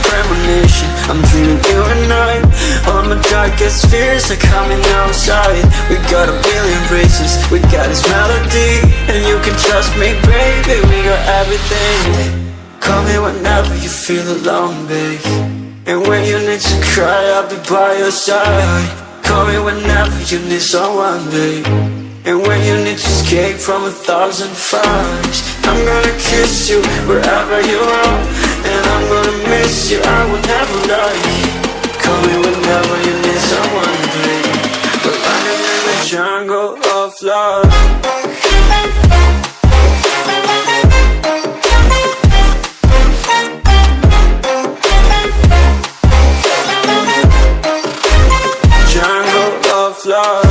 premonition. I'm dreaming you and I. All my darkest fears are coming outside. We got a billion races, we got this melody, and you can trust me, baby, we got everything. Call me whenever you feel alone, babe, and when you need to cry, I'll be by your side. Call me whenever you need someone, babe, and when you need to escape from 1,000 fires. I'm gonna kiss you wherever you are, and I'm gonna miss you, I will never lie. Call me whenever you need someone, babe. We're running in the jungle of love. Jungle of love.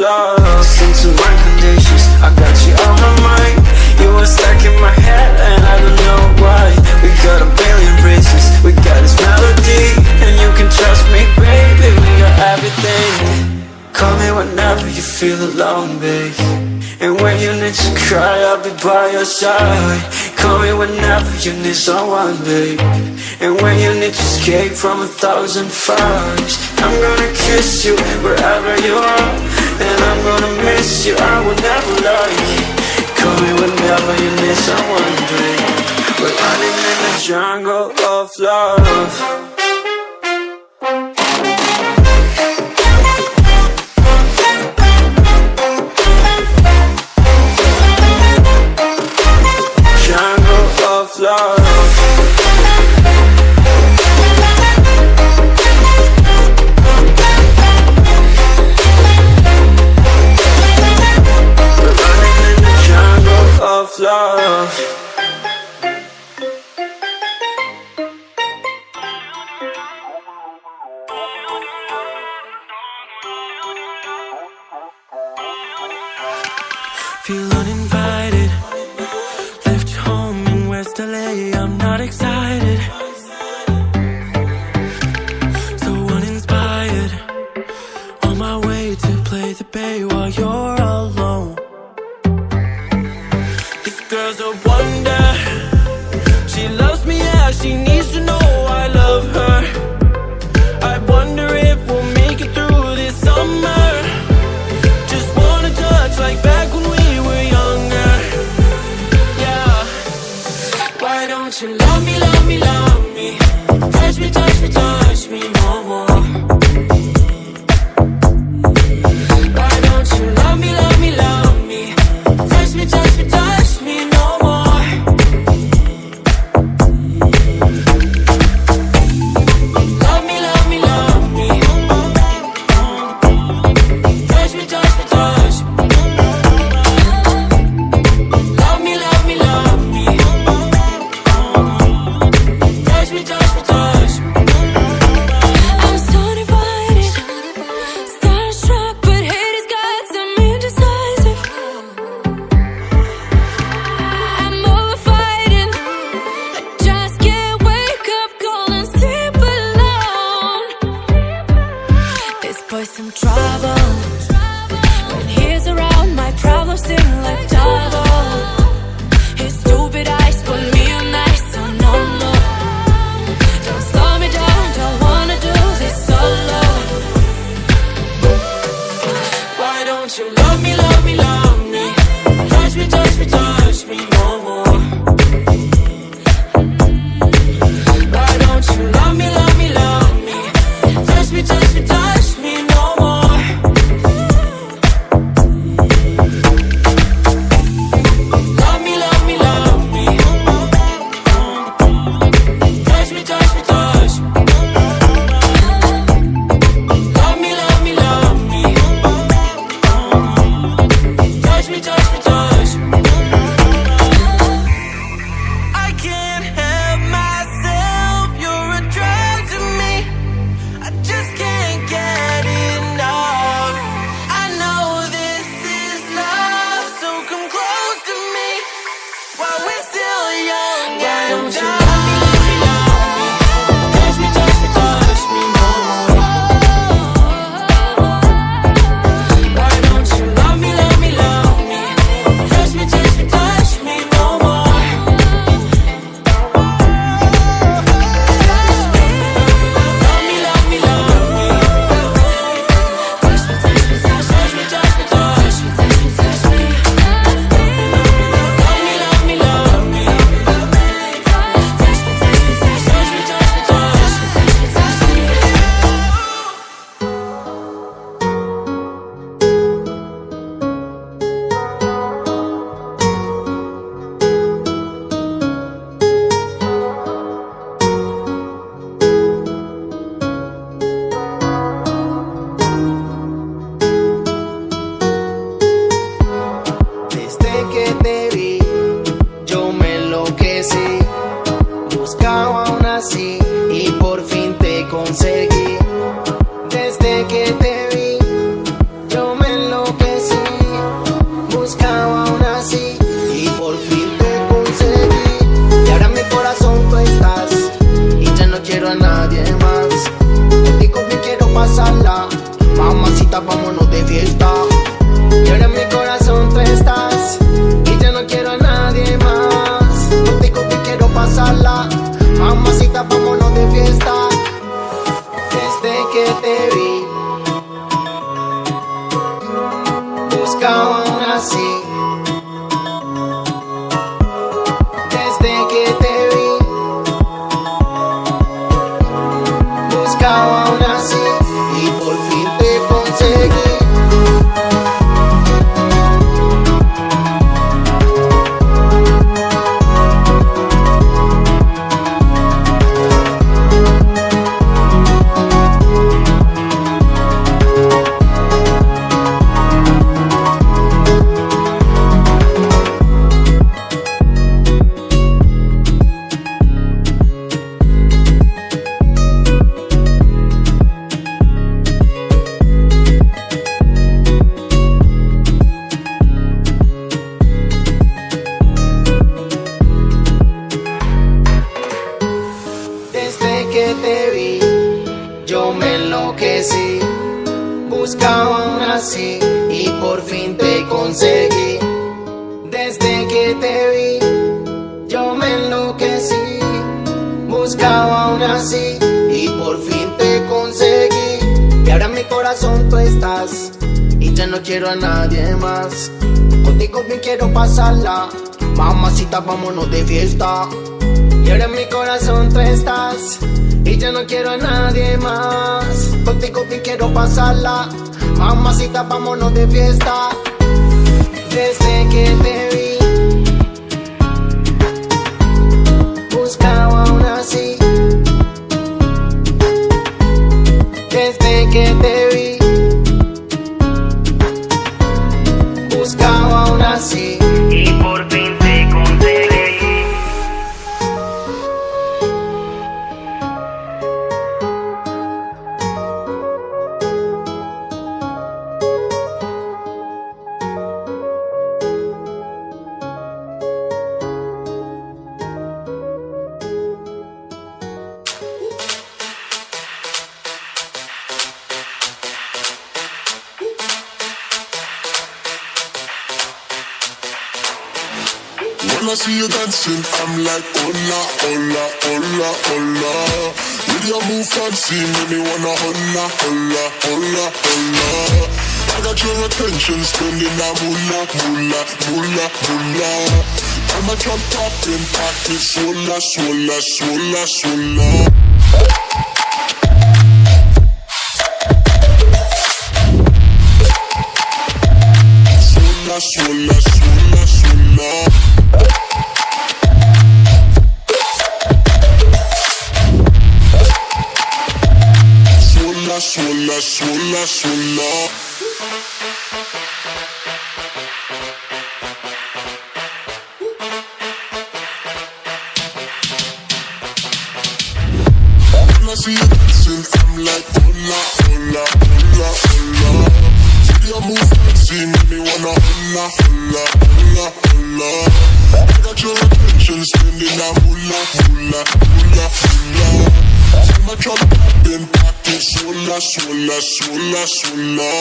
Listen to my conditions, I got you on my mind. You are stuck in my head and I don't know why. We got a billion races, we got this melody, and you can trust me, baby, we got everything. Call me whenever you feel alone, babe, and when you need to cry, I'll be by your side. Call me whenever you need someone, babe, and when you need to escape from 1,000 fires. I'm gonna kiss you wherever you are, and I'm gonna miss you, I will never lie. Call me whenever you need someone, babe. We're running in the jungle of love. Jungle of love. Of love. Feel uninvited, left home in West LA, I'm not excited, so uninspired, on my way to play the bay while you're alone. Girl's a wonder, she loves me, yeah, she needs to know I love her. I wonder if we'll make it through this summer. Just wanna touch like back when we were younger. Yeah. Why don't you love me, love me, love me? Touch me, touch me, touch me no more. Why don't you love me, love me, love me? Touch me, touch me, touch me no more. Love me, love me, love me. Touch me, touch me, touch me. Love me, love me, love me. Touch me, touch me, touch me. I'm so divided, starstruck, but hate has got some indecisive. I'm over fighting, I just can't wake up cold and sleep alone. This boy's some trouble, when he's around my problems seem like double. His stupid eyes put me on ice, so no, no. Don't slow me down, don't wanna do this solo. Why don't you love me, love me, love me? Touch me, touch me, touch me no more. Why don't you love me, love me, love me? Touch me, touch me, touch me no more. pasarla. Mamacita, vámonos de fiesta. Y ahora en mi corazón tú estás, y ya no quiero a nadie más. Contigo que quiero pasarla. Mamacita, vámonos de fiesta. Desde que te vi, buscaba una así. Desde que te vi, buscaba una así. Y por fin te conseguí. Buscaba una así y por fin te conseguí. Desde que te vi, yo me enloquecí. Buscaba una así y por fin te conseguí. Y ahora en mi corazón tú estás, y ya no quiero a nadie más. Contigo bien quiero pasarla. Mamacita, vámonos de fiesta. Y ahora en mi corazón tú estás, y ya no quiero a nadie más. Contigo bien quiero pasarla. Mamacita, vámonos de fiesta. Desde que te vi, buscaba una así. Desde que te vi, buscaba una así. Y por fin te conseguí. When I see you dancing, I'm like, hola, hola, hola, hola. With your move fancy, make me wanna hola, hola, hola, hola. I got your attention, spending that moolah, moolah, moolah, moolah. I'm a jump poppin', pocket, swola, swola, swola, swola. Swola, swola, swola, swola. Swola, swola, swola. When I see you dancing, I'm like, hola, hola, hola, hola. See you move fancy, make me wanna hola, hola, hola, hola. I got your attention, spending that moolah, moolah, moolah, moolah. I'm a jump poppin', pocket, swola, swola, swola, swola.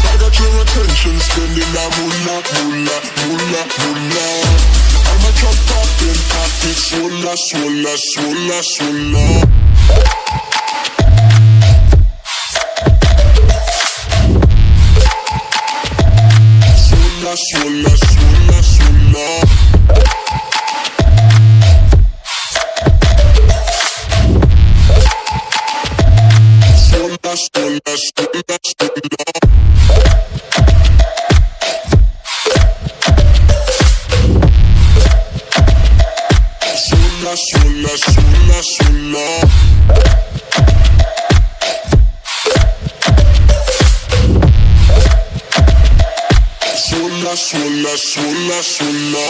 I got your attention, spending that moolah, moolah, moolah, moolah. I'm a jump poppin', pocket, swola, swola, swola, swola. Swola, swola, swola. Swola, swola, swola, swola. Swola, swola, swola, swola. Swola, swola, swola, swola.